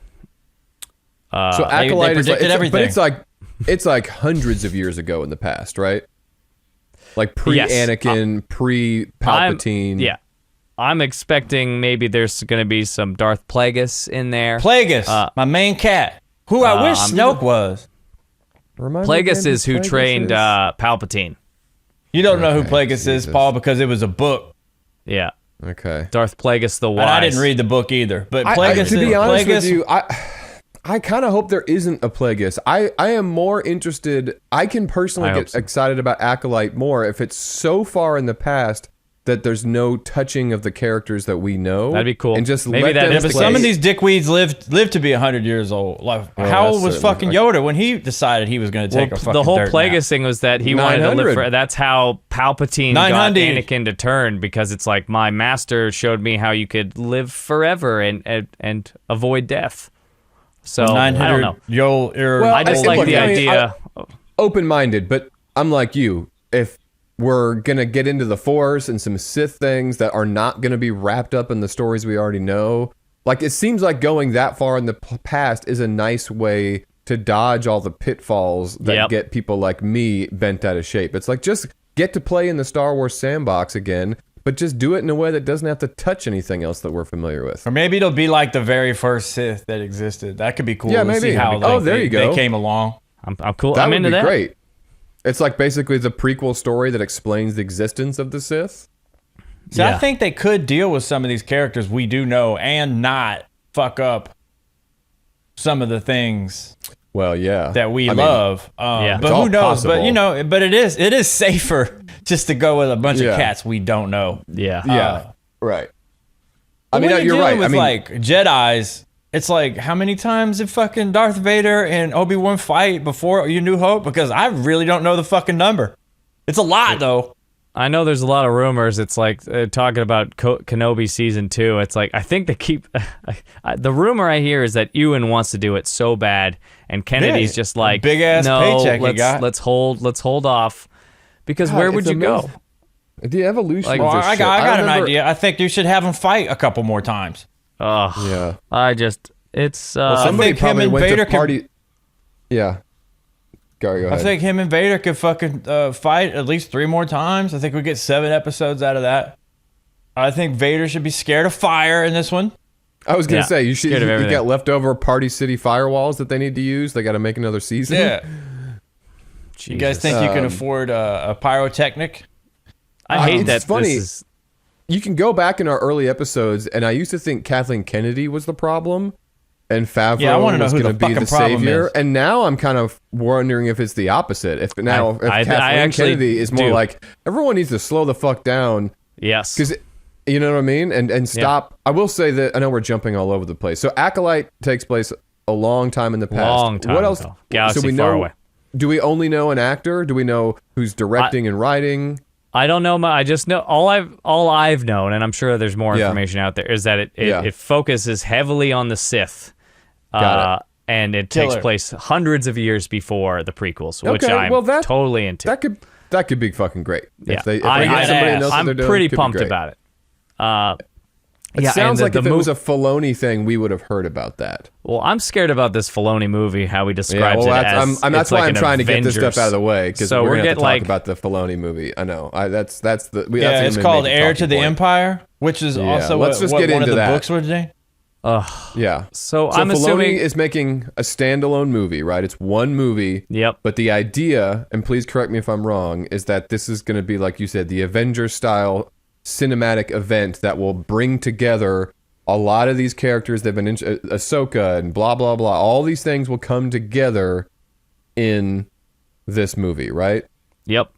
So Acolyte they predicted everything. But it's like hundreds of years ago in the past, right? Like pre-Anakin, pre-Palpatine. Yeah. I'm expecting maybe there's going to be some Darth Plagueis in there. Plagueis, my main cat, who I wish Snoke was. Plagueis is who trained Palpatine. You don't know who Plagueis is, Paul, because it was a book. Yeah. Okay. Darth Plagueis the Wise. And I didn't read the book either. But Plagueis, to be honest with you, I kind of hope there isn't a Plagueis. I am more interested. I can personally get excited about Acolyte more if it's so far in the past that there's no touching of the characters that we know. That'd be cool. And just maybe let that them is but some of these dickweeds lived to be 100 years old. Like, how old was fucking Yoda when he decided he was going to take a fucking the whole dirt Plagueis nap? thing was that he wanted to live for. That's how Palpatine got 900. Anakin to turn, because it's like, my master showed me how you could live forever and avoid death. So I don't know. I just like the idea. Open-minded, but I'm like you. If we're gonna get into the Force and some Sith things that are not gonna be wrapped up in the stories we already know, like, it seems like going that far in the past is a nice way to dodge all the pitfalls that get people like me bent out of shape. It's like, just get to play in the Star Wars sandbox again, but just do it in a way that doesn't have to touch anything else that we're familiar with. Or maybe it'll be like the very first Sith that existed. That could be cool. Yeah, to maybe. see how There you go. They came along. I'm cool. That I'm would into be that. great. It's like basically the prequel story that explains the existence of the Sith. See, I think they could deal with some of these characters we do know and not fuck up some of the things. Well, yeah, that we love. But who knows? Possible. But but it is safer just to go with a bunch of cats we don't know. Yeah. Right. I mean, you're right. With like Jedis, it's like, how many times did fucking Darth Vader and Obi-Wan fight before You New Hope? Because I really don't know the fucking number. It's a lot, though. I know there's a lot of rumors. It's like talking about Kenobi season 2. It's like, I think they keep the rumor I hear is that Ewan wants to do it so bad, and Kennedy's just like, big ass paycheck he got. Let's hold off, because where would you go? The evolution. Well, I got an idea. I think you should have him fight a couple more times. Yeah. Somebody probably went to party. Yeah. Go ahead. I think him and Vader could fucking fight at least 3 more times. I think we get 7 episodes out of that. I think Vader should be scared of fire in this one. I was gonna say, you got leftover Party City firewalls that they need to use. They got to make another season. Yeah. You guys think you can afford a pyrotechnic? I hate that. It's funny. You can go back in our early episodes, and I used to think Kathleen Kennedy was the problem, and Favreau was going to be the savior. Is. And now I'm kind of wondering if it's the opposite. If Kathleen Kennedy is more like, everyone needs to slow the fuck down. Yes. Because, you know what I mean? And stop. I will say that, I know we're jumping all over the place. So Acolyte takes place a long time in the past. Long time What else? ago. Galaxy so we far know, away. Do we only know an actor? Do we know who's directing and writing? I don't know. I just know all I've known, and I'm sure there's more information out there, is that it focuses heavily on the Sith. Got it. And it takes place hundreds of years before the prequels, which I'm totally into. That could be fucking great. Yeah. I'm pretty pumped about it. It sounds like if it was a Filoni thing, we would have heard about that. Well, I'm scared about this Filoni movie, how he describes it as. That's why I'm trying to get this stuff out of the way, because we're going to talk about the Filoni movie. I know. It's called Heir to the Empire, which is also one of the books we're doing. Yeah. So I'm assuming Filoni is making a standalone movie, right? It's one movie. Yep. But the idea, and please correct me if I'm wrong, is that this is going to be, like you said, the Avengers style cinematic event that will bring together a lot of these characters that have been Ahsoka and blah blah blah. All these things will come together in this movie, right? Yep.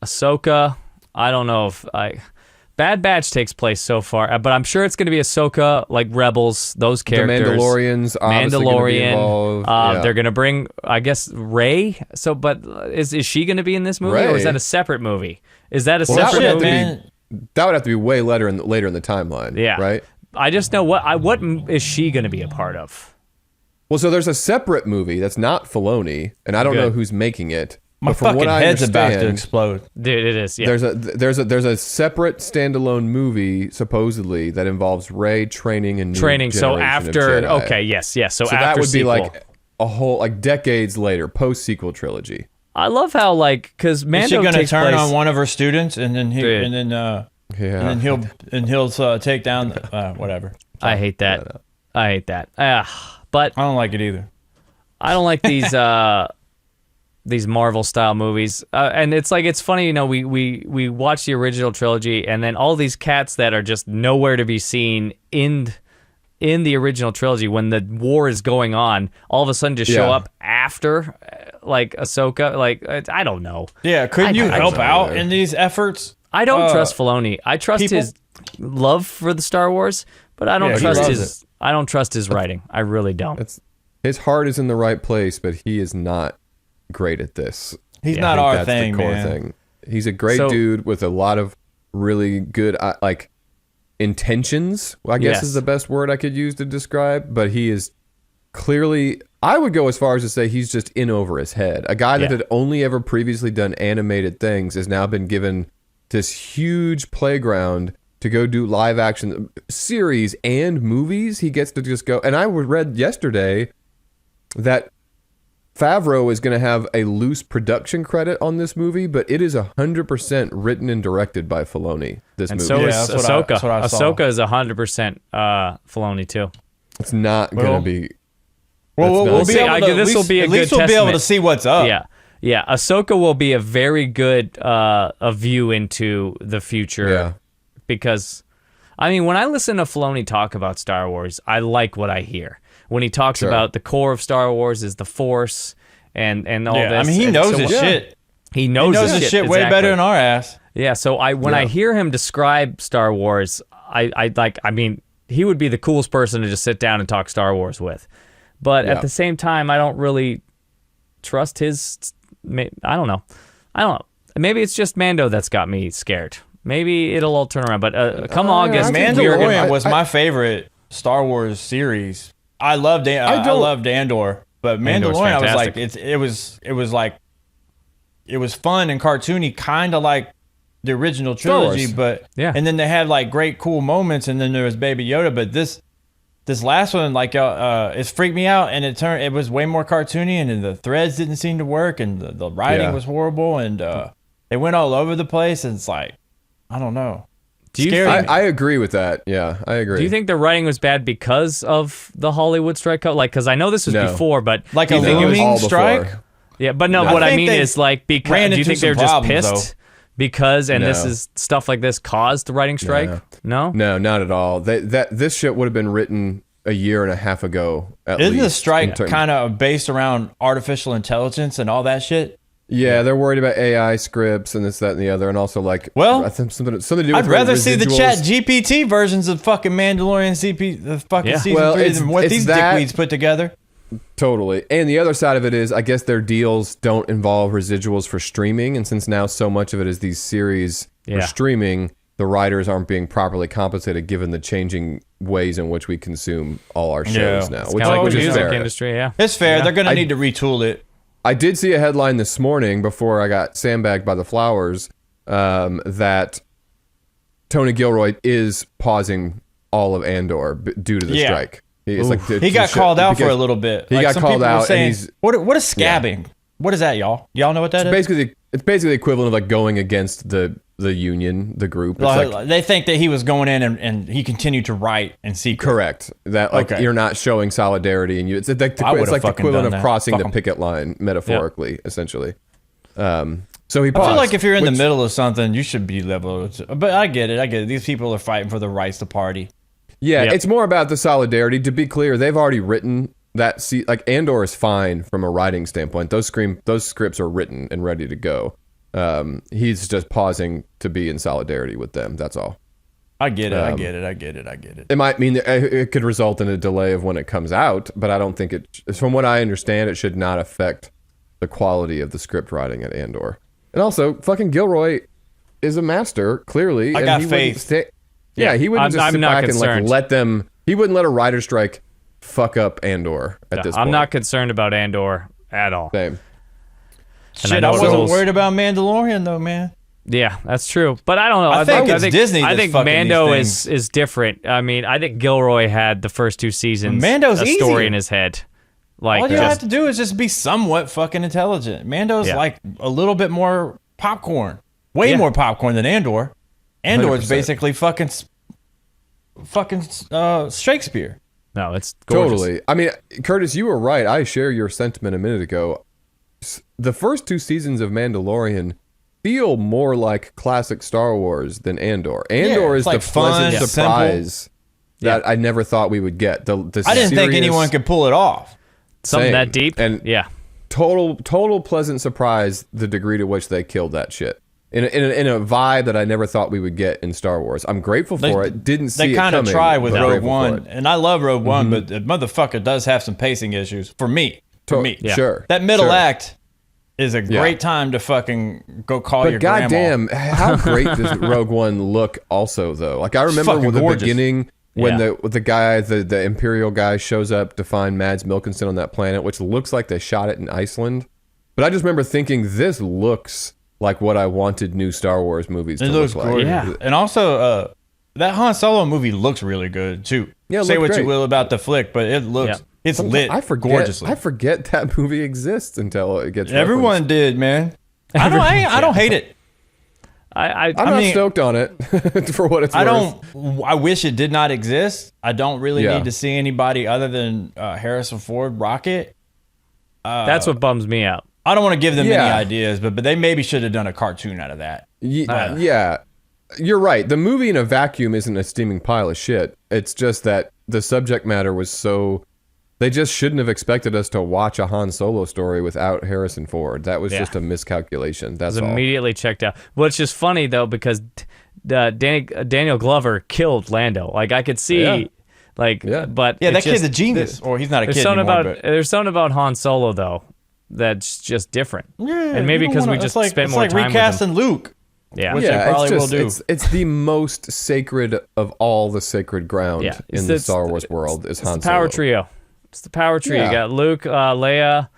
Ahsoka. I don't know if Bad Batch takes place so far, but I'm sure it's going to be Ahsoka, like Rebels, those characters. The Mandalorians, obviously going to be involved. They're going to bring, I guess, Rey. So, but is she going to be in this movie, or is that a separate movie? Is that a separate movie? That would have to be way later in the timeline. Yeah. Right? I just know what is she going to be a part of? Well, so there's a separate movie that's not Filoni, and I don't know who's making it. My from what fucking I head's about to understand, explode. Dude, it is. Yeah. there's a separate standalone movie supposedly that involves Rey training and Training. So after. Okay. Yes. So So after that would be sequel. like a whole like decades later, post sequel trilogy. I love how because Mando Is she gonna takes turn place, on one of her students and then Dude. he'll take down whatever. I hate that. I hate that. But I don't like it either. I don't like these Marvel style movies. And it's funny, we watch the original trilogy, and then all these cats that are just nowhere to be seen in the original trilogy when the war is going on, all of a sudden just show up after, like Ahsoka. Like, I don't know. Yeah, couldn't you help out in these efforts? I don't trust Filoni. I trust his love for the Star Wars, but I don't trust his. I don't trust his writing. I really don't. His heart is in the right place, but he is not great at this. He's not our thing, the core man. thing. He's a great dude with a lot of really good intentions, I guess is the best word I could use to describe, but he is clearly, I would go as far as to say he's just in over his head. A guy that had only ever previously done animated things has now been given this huge playground to go do live action series and movies. He gets to just go, and I read yesterday that Favreau is going to have a loose production credit on this movie, but it is 100% written and directed by Filoni. This And movie. so is that's Ahsoka. what I saw. Ahsoka is 100% Filoni too. It's not going to be. We'll be able to, this will be a at good least we'll be able to testament. see what's up. Yeah. Ahsoka will be a very good a view into the future. Yeah. Because, I mean, when I listen to Filoni talk about Star Wars, I like what I hear. When he talks about the core of Star Wars is the Force and all this. I mean, he knows his shit. He knows his shit way better than our ass. Yeah, so when I hear him describe Star Wars, I mean, he would be the coolest person to just sit down and talk Star Wars with. But at the same time, I don't really trust his. I don't know. Maybe it's just Mando that's got me scared. Maybe it'll all turn around. But come August, Mandalorian was my favorite Star Wars series. I loved Andor, but Mandalorian, I was like, it was fun and cartoony, kind of like the original trilogy, but and then they had like great cool moments, and then there was Baby Yoda, but this last one, like, it freaked me out, and it was way more cartoony, and then the threads didn't seem to work, and the writing was horrible, and they went all over the place, and it's like, I don't know. I agree with that. Yeah, I agree. Do you think the writing was bad because of the Hollywood strike? Like, because I know this was before, but like a looming strike. Yeah, but no. What I mean is, like, because do you think they're just pissed because this is stuff like this caused the writing strike? No, not at all. This shit would have been written a year and a half ago. Isn't the strike kind of based around artificial intelligence and all that shit? Yeah, they're worried about AI scripts and this, that, and the other, and also like, I think something to do with I'd rather see the residuals. Chat GPT versions of fucking Mandalorian the fucking season 3 than what these dickweeds put together. Totally. And the other side of it is, I guess their deals don't involve residuals for streaming, and since now so much of it is these series for streaming, the writers aren't being properly compensated given the changing ways in which we consume all our shows now. Which is fair. Industry, It's fair. They're going to need to retool it. I did see a headline this morning before I got sandbagged by the flowers that Tony Gilroy is pausing all of Andor due to the strike. He got called out for a little bit. He got called out, saying, and he's what is scabbing? What is that, y'all? Y'all know what that is? It's basically the equivalent of like going against the union, the group. It's they think that he was going in and he continued to write in secret. Correct. That you're not showing solidarity, and it's like the equivalent of crossing the picket line, metaphorically, essentially. So he paused. I feel like if you're in the middle of something, you should be level. But I get it. These people are fighting for the rights to party. Yeah, it's more about the solidarity. To be clear, they've already written that. Like Andor is fine from a writing standpoint. Those scripts are written and ready to go. He's just pausing to be in solidarity with them. That's all. I get it. I get it. It might mean that it could result in a delay of when it comes out, but I don't think it. From what I understand, it should not affect the quality of the script writing at Andor. And also, fucking Gilroy is a master, clearly. I got faith. He wouldn't just sit back and like let them. He wouldn't let a writer strike fuck up Andor at this point. I'm not concerned about Andor at all. Same. I Shit, know I it wasn't rolls. worried about Mandalorian though, man. Yeah, that's true. But I don't know. I think it's Disney I that's think fucking Mando these is different. I mean, I think Gilroy had the first 2 seasons Mando's a story easy. in his head. Like All you just have to do is just be somewhat fucking intelligent. Mando's Yeah. like a little bit more popcorn, way more popcorn than Andor. Andor is 100%. basically fucking Shakespeare. no, it's gorgeous. Totally. I mean, Curtis, you were right. I share your sentiment a minute ago. The first 2 seasons of Mandalorian feel more like classic Star Wars than Andor. Andor it's is like the fun, pleasant surprise that I never thought we would get. The I didn't think serious- anyone could pull it off. Something Same. that deep. And yeah. total pleasant surprise the degree to which they killed that shit. In a vibe that I never thought we would get in Star Wars. I'm grateful for it. Didn't see They it kind of coming, tried with but Rogue grateful for One, it. and I love Rogue One, but the motherfucker does have some pacing issues for me. For me, Yeah. Sure. that middle sure. act is a great time to fucking go call your But grandma. goddamn, how great does Rogue One look? Also, though, like I remember fucking with the gorgeous. beginning when Yeah. the guy, the Imperial guy, shows up to find Mads Mikkelsen on that planet, which looks like they shot it in Iceland. But I just remember thinking, this looks like what I wanted new Star Wars movies It to looks look like. gorgeous. Yeah. And also, that Han Solo movie looks really good too. Yeah, it Say looked what you great. will about the flick, but it looks it's lit I forget. gorgeously. I forget that movie exists until it gets. Everyone did, man. I don't hate it. I'm I not mean- stoked on it for what it's I worth. don't. I wish it did not exist. I don't really Yeah. need to see anybody other than Harrison Ford rock it. That's what bums me out. I don't want to give them any Yeah. ideas, but they maybe should have done a cartoon out of that. Yeah, you're right. The movie in a vacuum isn't a steaming pile of shit. It's just that the subject matter was so. They just shouldn't have expected us to watch a Han Solo story without Harrison Ford. That was Yeah. just a miscalculation. That's Was all. immediately checked out. Well, it's just funny though because Daniel Glover killed Lando. Like I could see, Yeah. but Yeah, it that kid's just- a genius. Or he's not a There's kid something anymore. about but there's something about Han Solo though that's just different. yeah, and maybe you don't because we wanna- just it's like, spent it's more like time recasting Luke. with him. Yeah, Which- they probably will do. It's the most sacred of all the sacred ground yeah. in the Star Wars world is It's Han the power Solo. trio. It's the power trio. Yeah. You got Luke, Leia,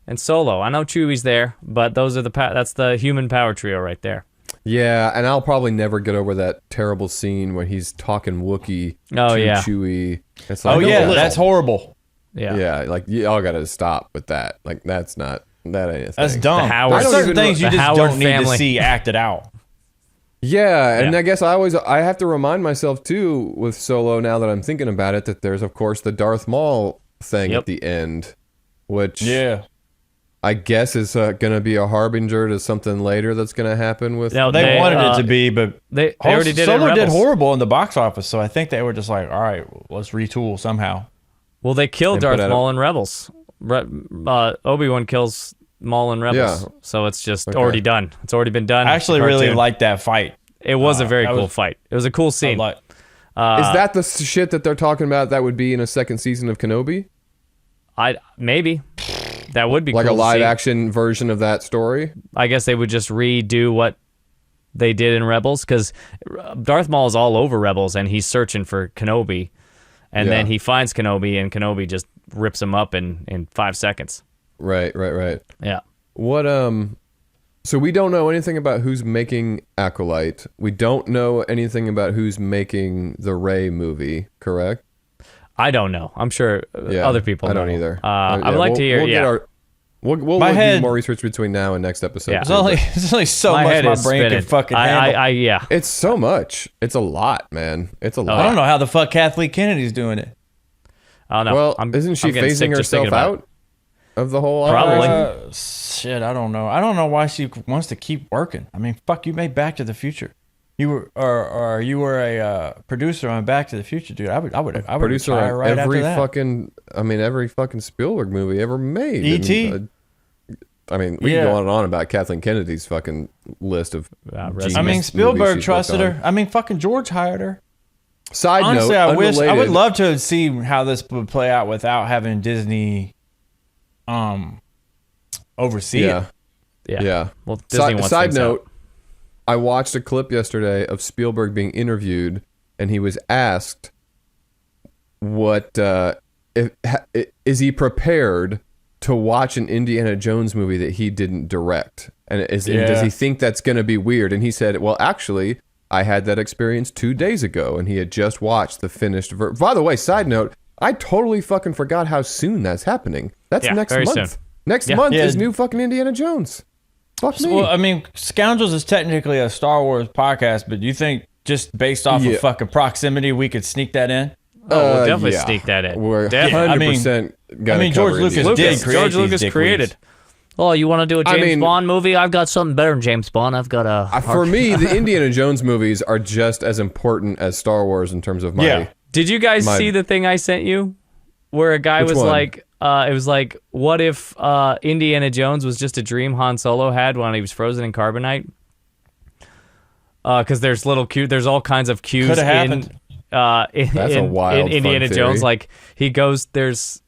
and Solo. I know Chewie's there, but those are that's the human power trio right there. Yeah, and I'll probably never get over that terrible scene when he's talking Wookiee Oh, to yeah. Chewie. It's Oh like, yeah, no, that's horrible. Yeah. Yeah, like y'all gotta stop with that. Like that ain't a thing. That's dumb. The Howard- There's I don't certain even things know- you the just Howard don't need family. to see acted out. Yeah, and Yeah. I guess I have to remind myself too with Solo now that I'm thinking about it that there's of course the Darth Maul thing Yep. at the end, which Yeah. I guess is going to be a harbinger to something later that's going to happen with. No, They wanted it to be, but They already did it in Solo did Rebels. horrible in the box office, so I think they were just like, all right, let's retool somehow. Well, they killed They put Darth out a- Maul in Rebels. Obi-Wan kills Maul in Rebels, Yeah. so it's just already done. It's already been done. I actually The really cartoon. liked that fight. It was a very that cool was- fight. It was a cool I scene. like- Is that the shit that they're talking about that would be in a second season of Kenobi? Maybe that would be Like cool a to live see. action version of that story? I guess they would just redo what they did in Rebels because Darth Maul is all over Rebels and he's searching for Kenobi, and Yeah. then he finds Kenobi and Kenobi just rips him up in 5 seconds. Right. Yeah. What so we don't know anything about who's making Acolyte. We don't know anything about who's making the Rey movie, correct? I don't know. I'm sure Yeah, other people I don't know. either. I would like to hear. We'll get Yeah. our we'll My do head- more research between now and next episode. Yeah. too, There's only so My much head my is brain spinning. can fucking handle. Yeah. It's so much. It's a lot, man. It's a lot. I don't know how the fuck Kathleen Kennedy's doing it. I don't know. Well, I'm- isn't she I'm getting phasing sick just herself thinking about it. out of the whole Probably. operation? Shit, I don't know. I don't know why she wants to keep working. I mean, fuck, you made Back to the Future. You were, or you were a producer on Back to the Future, dude. I would Producer retire on right every after that. fucking, every fucking Spielberg movie ever made. E.T.. And, we Yeah. can go on and on about Kathleen Kennedy's fucking list of. resume. I mean, genius Spielberg movies she's trusted worked her. on. I mean, fucking George hired her. Side Honestly, note, I wish I would unrelated- love to see how this would play out without having Disney, oversee Yeah, it. Yeah. Well, Disney wants Side things note, out. I watched a clip yesterday of Spielberg being interviewed, and he was asked, "What is he prepared to watch an Indiana Jones movie that he didn't direct? And does he think that's going to be weird? And he said, well, actually, I had that experience 2 days ago, and he had just watched the finished version. By the way, side note, I totally fucking forgot how soon that's happening. That's next month. Soon. Next month is new fucking Indiana Jones. Fuck me. Well, I mean, Scoundrels is technically a Star Wars podcast, but do you think just based off of fucking proximity, we could sneak that in? Oh, we'll definitely sneak that in. We're 100% gonna George cover Lucas Indiana did Jones. create George Lucas these created. Oh, you want to do a James Bond movie? I've got something better than James Bond. I've got a... For me, the Indiana Jones movies are just as important as Star Wars in terms of my... Yeah. Did you guys see the thing I sent you? Where a guy was one? like, it was like, what if Indiana Jones was just a dream Han Solo had when he was frozen in carbonite? Because there's there's all kinds of cues Could have happened. in Indiana Jones. Like he goes, there's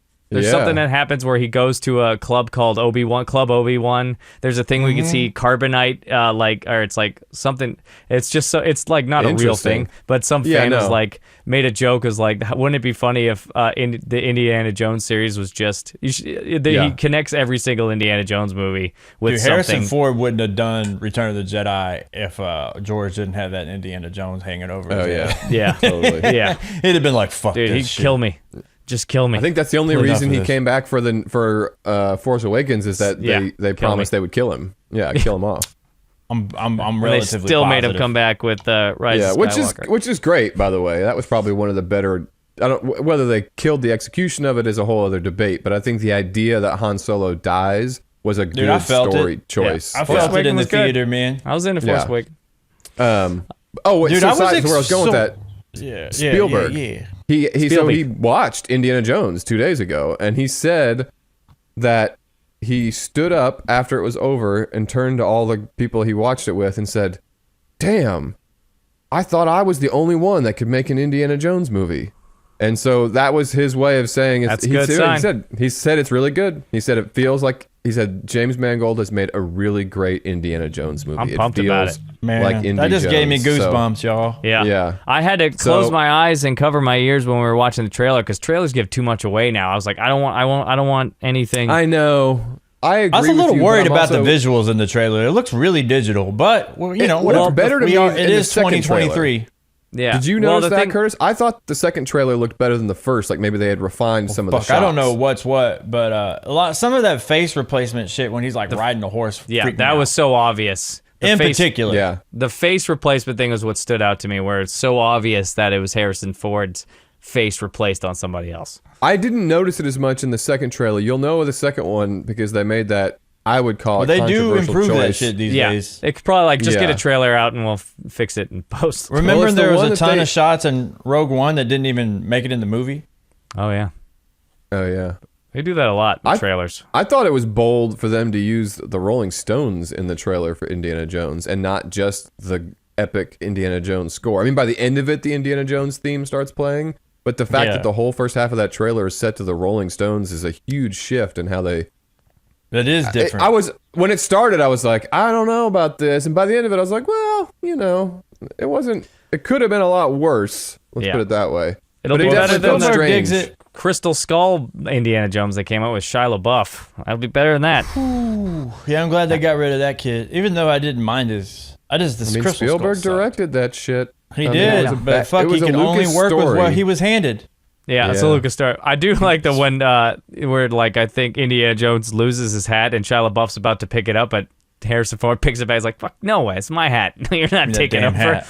something that happens where he goes to a club called Club Obi-Wan. There's a thing we can see carbonite, or it's like something. It's just so it's like not a real thing, but some fan was like made a joke as like, wouldn't it be funny if in the Indiana Jones series was just he connects every single Indiana Jones movie with something. Harrison Ford wouldn't have done Return of the Jedi if George didn't have that Indiana Jones hanging over his head. Yeah, Totally. yeah. He'd have been like, fuck Dude, this he'd shit. kill me. Just kill me. I think that's the only reason he came back for Force Awakens is that they promised they would kill him. Yeah, kill him off. I'm They relatively still made him positive. come back with Rise of Skywalker. which is great, by the way. That was probably one of the better. I don't whether they killed the execution of it is a whole other debate, but I think the idea that Han Solo dies was a good I felt story it. choice. I felt it in the was good. theater, man. I was in the Force Awakens. Oh, Dude, so I was where I was going with that. Yeah, Spielberg. Yeah. He watched Indiana Jones 2 days ago, and he said that he stood up after it was over and turned to all the people he watched it with and said, "Damn, I thought I was the only one that could make an Indiana Jones movie." And so that was his way of saying That's a good sign. He said it's really good. He said it feels like James Mangold has made a really great Indiana Jones movie. I'm pumped about it. Man, like Indy that just gave me Jones, so- goosebumps, y'all. Yeah. I had to close my eyes and cover my ears when we were watching the trailer because trailers give too much away now. I was like, I don't want anything. I know. I agree. I was a little with you, worried but I'm about the also- visuals in the trailer. It looks really digital, but what's better to me it in the is second 2023. Yeah. Did you notice that, Curtis? I thought the second trailer looked better than the first. Like maybe they had refined some of the shots. I don't know what's what, but some of that face replacement shit when he's like riding a horse. Yeah, freaked me that out. was so obvious. In particular. Yeah. The face replacement thing was what stood out to me, where it's so obvious that it was Harrison Ford's face replaced on somebody else. I didn't notice it as much in the second trailer. You'll know the second one because they made that, I would call it They do controversial improve that choice. shit these Yeah, days. they could probably like just get Yeah. a trailer out and we'll fix it in post. Remember it's the there was one a that ton they- of shots in Rogue One that didn't even make it in the movie? Oh yeah, Oh, yeah. they do that a lot in trailers. I thought it was bold for them to use the Rolling Stones in the trailer for Indiana Jones and not just the epic Indiana Jones score. I mean, by the end of it, the Indiana Jones theme starts playing, but the fact that the whole first half of that trailer is set to the Rolling Stones is a huge shift in how they... That is different. When it started, I was like, I don't know about this. And by the end of it, I was like, well, it could have been a lot worse. Let's put it that way. It'll But be it better definitely than felt that strange. digs it. Crystal Skull Indiana Jones that came out with Shia LaBeouf. That'll be better than that. Yeah, I'm glad they got rid of that kid. Even though I didn't mind his. Crystal Spielberg Skull directed that shit. He I mean, did, it was a but fuck, it was he a can only Lucas work with story. what he was handed. Yeah, it's a Yeah. Lucas story. I do like the one where like I think Indiana Jones loses his hat and Shia LaBeouf's about to pick it up, but Harrison Ford picks it back. He's like, "Fuck, no way, it's my hat. You're not taking it damn for. hat."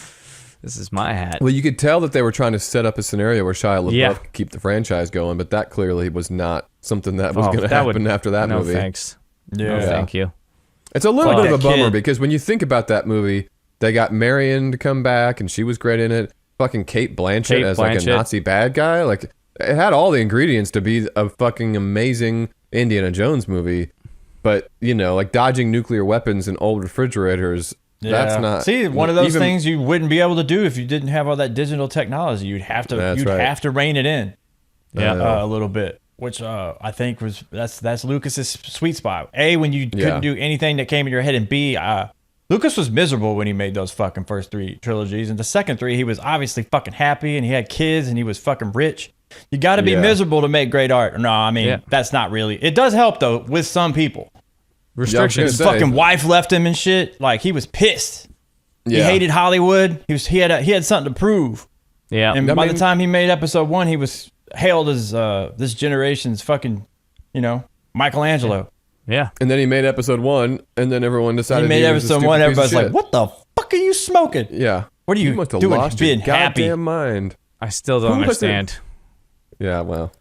This is my hat." Well, you could tell that they were trying to set up a scenario where Shia LaBeouf Yeah. could keep the franchise going, but that clearly was not something that was Oh, going to that would- happen after that no movie. thanks. Yeah. No, thank you. It's a little Fuck bit of a that bummer kid. because when you think about that movie, they got Marion to come back and she was great in it. Fucking Kate Blanchett as like a Nazi bad guy. Like it had all the ingredients to be a fucking amazing Indiana Jones movie, but like dodging nuclear weapons in old refrigerators. That's not. See, one of those even- things you wouldn't be able to do if you didn't have all that digital technology. You'd have to. That's You'd right. have to rein it in. Yeah. A little bit, which I think that's Lucas's sweet spot. A, when you couldn't do anything that came in your head, and B, Lucas was miserable when he made those fucking first three trilogies, and the second three he was obviously fucking happy, and he had kids, and he was fucking rich. You got to be Yeah. miserable to make great art. No, I mean, that's not really. It does help, though, with some people. Restrictions. His fucking wife left him and shit. Like, he was pissed. He Yeah. hated Hollywood. He had something to prove. Yeah. And by the time he made episode 1, he was hailed as this generation's fucking, Michelangelo. Yeah. And then he made episode 1, and then everyone decided He made was a episode stupid 1. piece of Everybody's like, shit. "What the fuck are you smoking? Yeah. What are you must have doing? lost Being your happy?" goddamn mind. I still don't Who was understand. Yeah, well.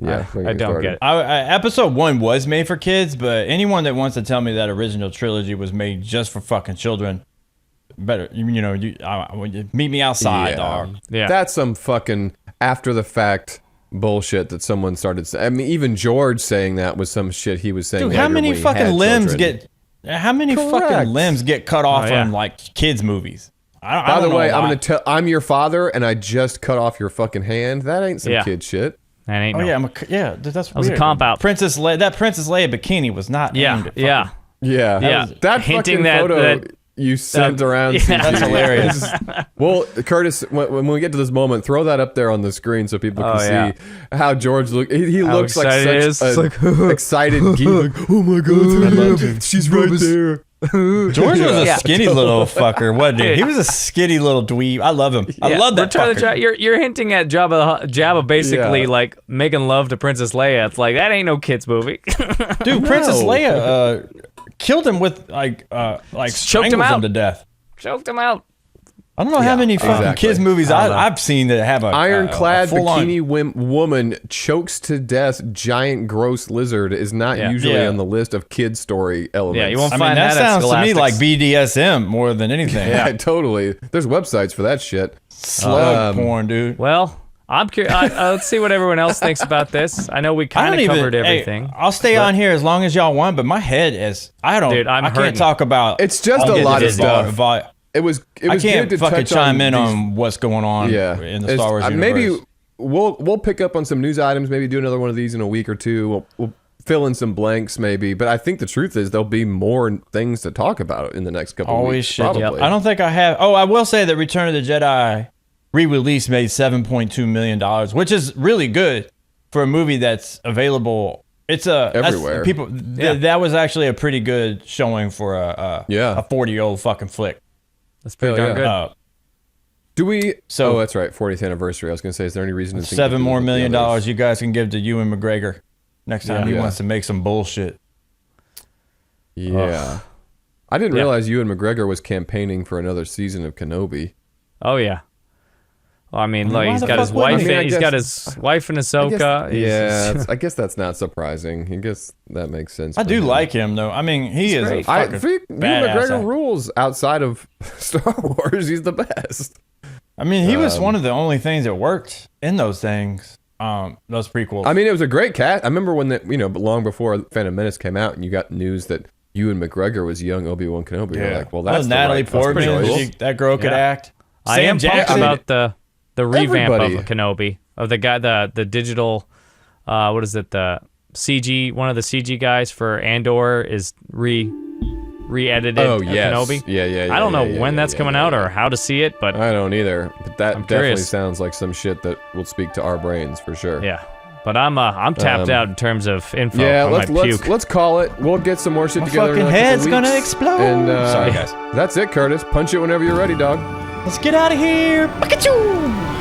Yeah, I don't get it. Episode 1 was made for kids, but anyone that wants to tell me that original trilogy was made just for fucking children, better, meet me outside, Yeah. dog. Yeah. That's some fucking after the fact bullshit that someone started saying. I mean, even George saying that was some shit he was saying. Dude, how later many when he fucking had limbs children. How many Correct. fucking limbs get cut off yeah. on like kids movies? I By don't the know way, why. I'm gonna tell. I'm your father, and I just cut off your fucking hand. That ain't some Yeah. kid shit. That ain't Oh no. yeah, that's was a weird. comp out. That Princess Leia bikini was not Yeah. aimed at Yeah. fucking- Yeah, Yeah. That Hinting fucking that- photo that- you sent around. yeah. CG. That's hilarious. Well, Curtis, when we get to this moment, throw that up there on the screen so people can yeah. see how George looks. He How looks like excited he such is. a excited geek. Like, oh my god, she's right there. George was a Yeah. skinny little fucker, wasn't he? He was a skinny little dweeb. I love him. I love that Return of fucker. the you're hinting at Jabba basically Yeah. like making love to Princess Leia. It's like that ain't no kids movie. Dude, Princess Leia killed him with like Choked him strangled out. to death. Choked him out. I don't know how many fucking exactly. kids movies I don't know. I've seen that have a Ironclad a full-on- bikini woman chokes to death giant gross lizard is not Yeah. usually Yeah. on the list of kid story elements. Yeah, you won't I mean, find that that at sounds to me like Scholastics. BDSM more than anything. Yeah, totally. There's websites for that shit. Slug porn, dude. Well, I'm curious. Let's see what everyone else thinks about this. I know we I kind don't of even. covered Hey, everything. I'll stay on here as long as y'all want, but my head is. I don't. Dude, I'm I hurting. can't talk about. It's just I'll a get lot to of the stuff. vol- It was I can't good to fucking touch chime in these- on what's going on in the Star Wars universe. Maybe we'll pick up on some news items. Maybe do another one of these in a week or two. We'll fill in some blanks, maybe. But I think the truth is there'll be more things to talk about in the next couple of Always weeks. shit. Probably. I don't think I have. Oh, I will say that Return of the Jedi re-release made $7.2 million, which is really good for a movie that's available. It's Everywhere. People, that was actually a pretty good showing for a 40-year-old fucking flick. That's pretty Hell darn yeah. good. Do we? So- oh, that's right. 40th anniversary. I was going to say, is there any reason to think $7 that more the million others- you guys can give to Ewan McGregor next time he Yeah. wants to make some bullshit. Yeah. I didn't Yeah. realize Ewan McGregor was campaigning for another season of Kenobi. Oh yeah. Well, I mean, like why he's the got his fuck wouldn't wife. he? I He's guess- got his wife in Ahsoka. Yeah, I guess that's not surprising. I guess that makes sense. I for do him. like him though. I mean, he is great. a I fucking think Ewan badass McGregor actor. rules outside of Star Wars. He's the best. I mean, he was one of the only things that worked in those things. Those prequels. I mean, it was a great cast. I remember when long before Phantom Menace came out, and you got news that Ewan McGregor was young Obi-Wan Kenobi. You're like, well, that's the Natalie right fucking Portman. choice. That girl could Yeah. act. I am Sam pumped Jackson. about the revamp Everybody. of Kenobi, of the guy, the digital, what is it, the CG, one of the CG guys for Andor is re-edited Oh, yes. Kenobi. Yeah. I don't know yeah, when yeah, that's yeah, coming yeah, out yeah. or how to see it, but I don't either. But that I'm definitely curious. sounds like some shit that will speak to our brains for sure. yeah. But I'm tapped out in terms of info. Yeah, I might puke. let's call it. We'll get some more shit My together. in fucking a couple head's weeks. gonna explode. And Sorry, guys. That's it, Curtis. Punch it whenever you're ready, dog. Let's get out of here. Pikachu!